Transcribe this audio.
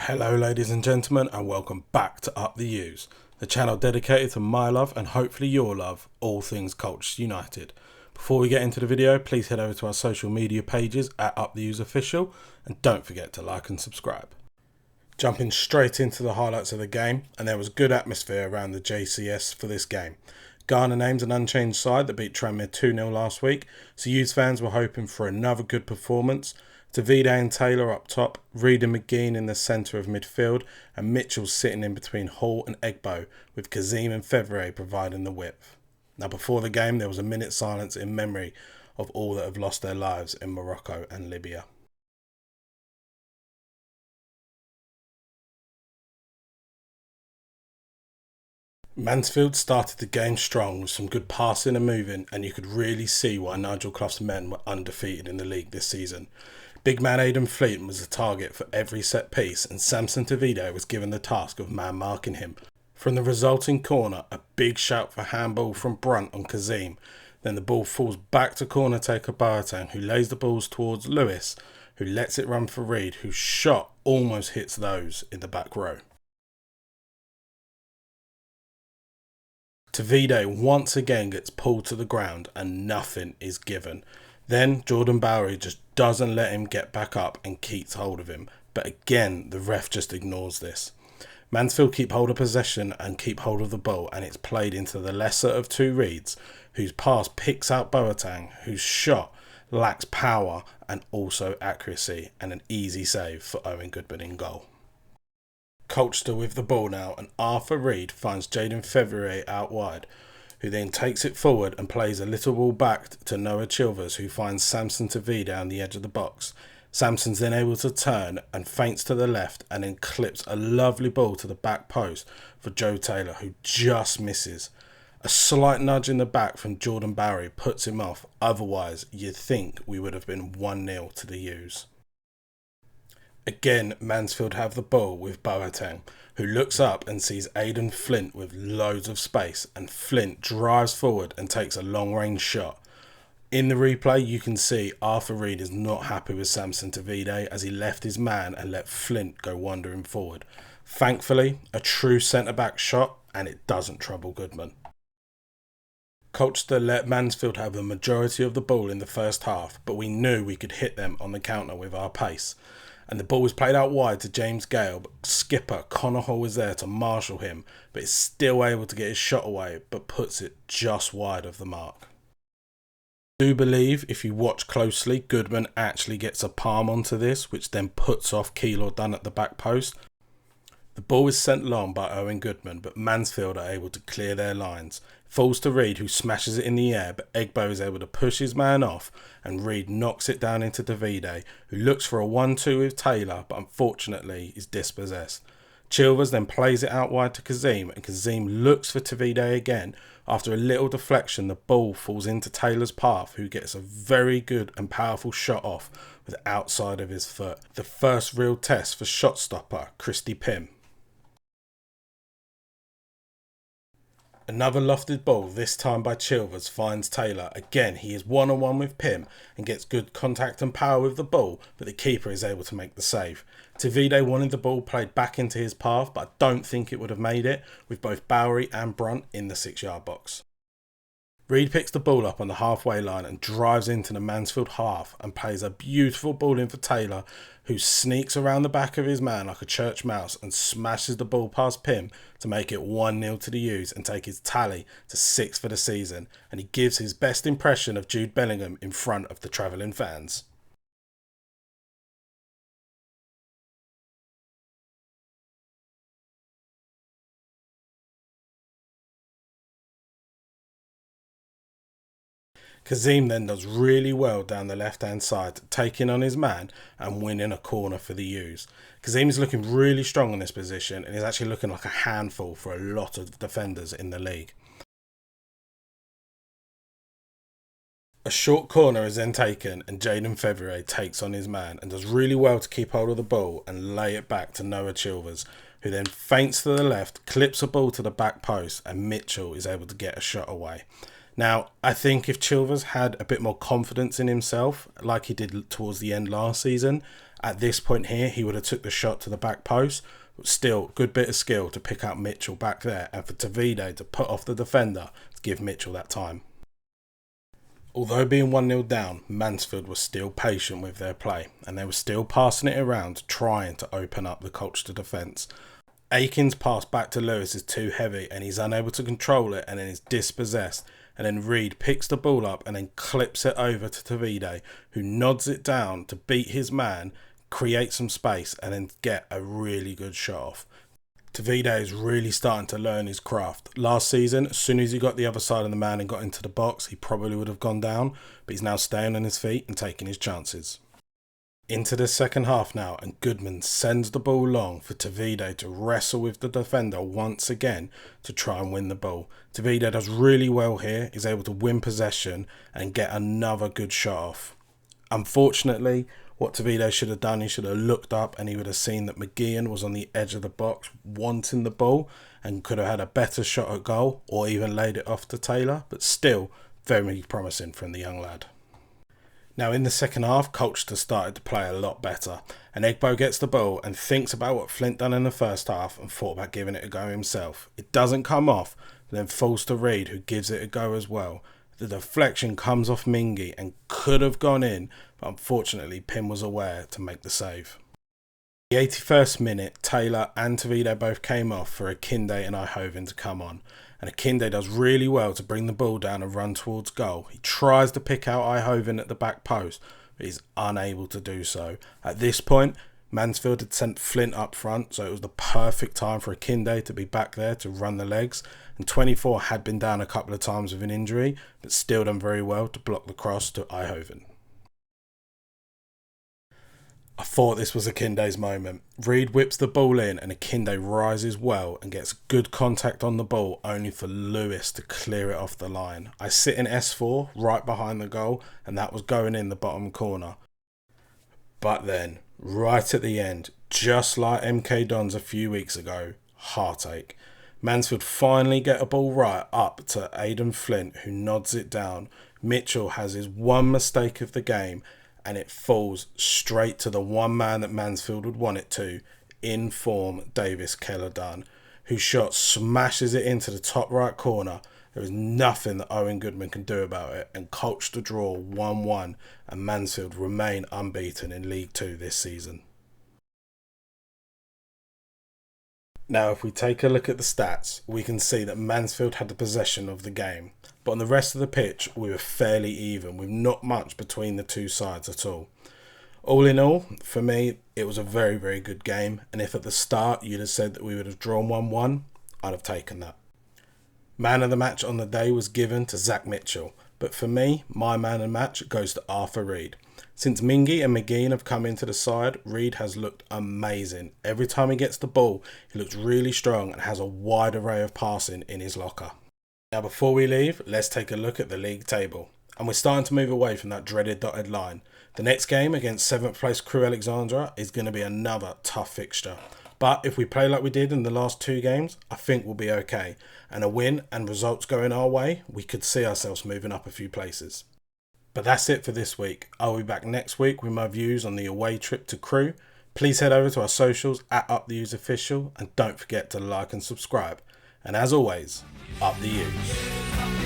Hello ladies and gentlemen, and welcome back to Up the U's, the channel dedicated to my love and hopefully your love, all things Colchester United. Before we get into the video, please head over to our social media pages at Up the U's Official, and don't forget to like and subscribe. Jumping straight into the highlights of the game, and there was good atmosphere around the JCS for this game. Garner names an unchanged side that beat Tranmere 2-0 last week, so U's fans were hoping for another good performance. Davide and Taylor up top, Reid and McGinn in the centre of midfield, and Mitchell sitting in between Hall and Egbo, with Kazim and Fevrier providing the width. Now before the game there was a minute's silence in memory of all that have lost their lives in Morocco and Libya. Mansfield started the game strong with some good passing and moving, and you could really see why Nigel Clough's men were undefeated in the league this season. Big man Aidan Fleet was the target for every set piece, and Samson Davide was given the task of man marking him. From the resulting corner, a big shout for handball from Brunt on Kazim. Then the ball falls back to corner taker Boateng, who lays the balls towards Lewis, who lets it run for Reid, whose shot almost hits those in the back row. Davide once again gets pulled to the ground and nothing is given. Then Jordan Bowery just doesn't let him get back up and keeps hold of him. But again, the ref just ignores this. Mansfield keep hold of possession and keep hold of the ball, and it's played into the lesser of two Reids, whose pass picks out Boateng, whose shot lacks power and also accuracy, and an easy save for Owen Goodman in goal. Colchester with the ball now, and Arthur Reid finds Jaden Fevrier out wide, who then takes it forward and plays a little ball back to Noah Chilvers, who finds Samson Tavida on the edge of the box. Samson's then able to turn and feints to the left and then clips a lovely ball to the back post for Joe Taylor, who just misses. A slight nudge in the back from Jordan Bowery puts him off, otherwise you'd think we would have been 1-0 to the U's. Again, Mansfield have the ball with Boateng, who looks up and sees Aidan Flint with loads of space, and Flint drives forward and takes a long range shot. In the replay you can see Arthur Reid is not happy with Samson Tavide as he left his man and let Flint go wandering forward. Thankfully, a true centre back shot, and it doesn't trouble Goodman. Colchester let Mansfield have the majority of the ball in the first half, but we knew we could hit them on the counter with our pace. And the ball was played out wide to James Gale, but skipper Connor Hall was there to marshal him, but is still able to get his shot away, but puts it just wide of the mark. I do believe, if you watch closely, Goodman actually gets a palm onto this, which then puts off Keylor Dunn at the back post. The ball is sent long by Owen Goodman, but Mansfield are able to clear their lines. Falls to Reid, who smashes it in the air, but Egbo is able to push his man off, and Reid knocks it down into Davide, who looks for a 1-2 with Taylor, but unfortunately is dispossessed. Chilvers then plays it out wide to Kazim, and Kazim looks for Davide again. After a little deflection, the ball falls into Taylor's path, who gets a very good and powerful shot off with the outside of his foot. The first real test for shot stopper Christy Pym. Another lofted ball, this time by Chilvers, finds Taylor. Again, he is one-on-one with Pym and gets good contact and power with the ball, but the keeper is able to make the save. Tavide wanted the ball played back into his path, but I don't think it would have made it, with both Bowery and Brunt in the 6-yard box. Reid picks the ball up on the halfway line and drives into the Mansfield half and plays a beautiful ball in for Taylor, who sneaks around the back of his man like a church mouse and smashes the ball past Pym to make it 1-0 to the U's and take his tally to 6 for the season, and he gives his best impression of Jude Bellingham in front of the travelling fans. Kazim then does really well down the left hand side, taking on his man and winning a corner for the U's. Kazim is looking really strong in this position and is actually looking like a handful for a lot of defenders in the league. A short corner is then taken and Jaden Fevrier takes on his man and does really well to keep hold of the ball and lay it back to Noah Chilvers, who then feints to the left, clips a ball to the back post, and Mitchell is able to get a shot away. Now, I think if Chilvers had a bit more confidence in himself, like he did towards the end last season, At this point here, he would have took the shot to the back post, but still, good bit of skill to pick out Mitchell back there and for Tavide to put off the defender to give Mitchell that time. Although being 1-0 down, Mansfield was still patient with their play and they were still passing it around, trying to open up the Colchester defence. Aiken's pass back to Lewis is too heavy and he's unable to control it and then is dispossessed, and then Reid picks the ball up and then clips it over to Tavide, who nods it down to beat his man, create some space and then get a really good shot off. Tavide is really starting to learn his craft. Last season, as soon as he got the other side of the man and got into the box, he probably would have gone down, but he's now staying on his feet and taking his chances. Into the second half now, and Goodman sends the ball long for Tavide to wrestle with the defender once again to try and win the ball. Tavide does really well here, is able to win possession and get another good shot off. Unfortunately, what Tavide should have done, he should have looked up and he would have seen that McGeehan was on the edge of the box wanting the ball and could have had a better shot at goal or even laid it off to Taylor, but still very promising from the young lad. Now in the second half, Colchester started to play a lot better and Egbo gets the ball and thinks about what Flint done in the first half and thought about giving it a go himself. It doesn't come off, but then falls to Reid, who gives it a go as well. The deflection comes off Mingy and could have gone in, but unfortunately Pym was aware to make the save. The 81st minute, Taylor and Tavide both came off for Akinde and Ihoven to come on, and Akinde does really well to bring the ball down and run towards goal. He tries to pick out Ihoven at the back post, but he's unable to do so. At this point, Mansfield had sent Flint up front, so it was the perfect time for Akinde to be back there to run the legs, and 24 had been down a couple of times with an injury, but still done very well to block the cross to Ihoven. I thought this was Akinde's moment. Reid whips the ball in and Akinde rises well and gets good contact on the ball, only for Lewis to clear it off the line. I sit in S4 right behind the goal and that was going in the bottom corner. But then, right at the end, just like MK Dons a few weeks ago, Heartache. Mansfield finally get a ball right up to Aidan Flint, who nods it down. Mitchell has his one mistake of the game and it falls straight to the one man that Mansfield would want it to, in form Davis Keller-Dunn, whose shot smashes it into the top right corner. There is nothing that Owen Goodman can do about it, and Colchester draw 1-1 and Mansfield remain unbeaten in League 2 this season. Now if we take a look at the stats, we can see that Mansfield had the possession of the game, but on the rest of the pitch we were fairly even, with not much between the two sides at all. All in all, for me, it was a very good game, and if at the start you'd have said that we would have drawn 1-1, I'd have taken that. Man of the match on the day was given to Zach Mitchell, but for me, my man of the match goes to Arthur Reid. Since Mingy and McGeehan have come into the side, Reid has looked amazing. Every time he gets the ball, he looks really strong and has a wide array of passing in his locker. Now before we leave, let's take a look at the league table. And we're starting to move away from that dreaded dotted line. The next game against 7th place Crewe Alexandra is going to be another tough fixture. But if we play like we did in the last 2 games, I think we'll be okay. And a win and results going our way, we could see ourselves moving up a few places. But that's it for this week. I'll be back next week with my views on the away trip to Crewe. Please head over to our socials at UpTheUsOfficial and don't forget to like and subscribe. And as always, up the U's.